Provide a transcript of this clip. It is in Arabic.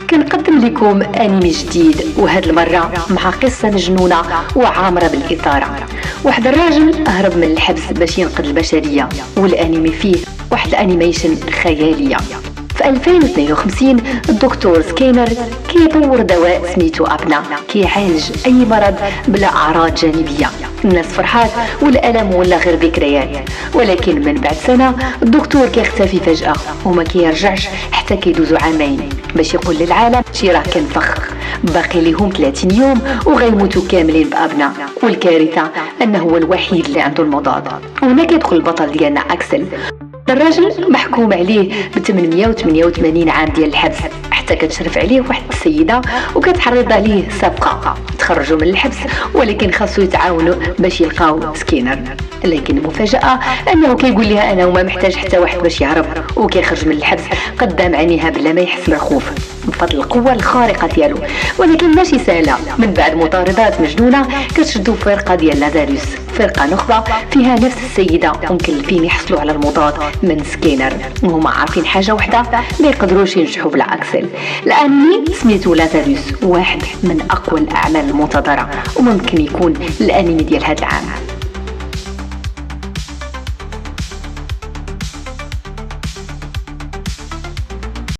كنقدم لكم انمي جديد، وهاد المره مع قصه مجنونه وعامره بالاثاره. واحد الراجل هرب من الحبس باش ينقذ البشريه، والانمي فيه واحد الانيميشن خياليه. في 2052 الدكتور سكينر كيطور دواء سميتو أبنا كيعالج أي مرض بلا أعراض جانبية. الناس فرحات والألم ولا غير ذكريات، ولكن من بعد سنة الدكتور كيختفي فجأة وما كيرجعش حتى كيدوزو عامين باش يقول للعالم شي راه كنفخ. باقي ليهم 30 يوم وغيموتوا كاملين بأبنا، والكارثة أنه هو الوحيد اللي عنده المضاد. وهنا كيدخل البطل ديالنا أكسل. الراجل محكوم عليه ب 888 عام ديال الحبس، حتى كتشرف عليه واحد السيده وكتحرض عليه صفقه تخرجوا من الحبس، ولكن خاصو يتعاونوا باش يلقاو سكينر. لكن المفاجاه انه كيقول لها انا وما محتاج حتى واحد باش يهرب، وكيخرج من الحبس قدام عينيها بلا ما يحس بالخوف بفضل القوه الخارقه ديالو. ولكن ماشي سهله، من بعد مطاردات مجنونه كتشدوا فرقه ديال لازاروس، فرقه نخبه فيها نفس السيده ومكلفين يحصلوا على المضاد من سكينر، وهما عارفين حاجه وحده ما يقدروش ينجحوا بلا اكسل. الانمي سميتو لازاروس، واحد من اقوى الاعمال المنتظره وممكن يكون الانمي ديال هذا العام.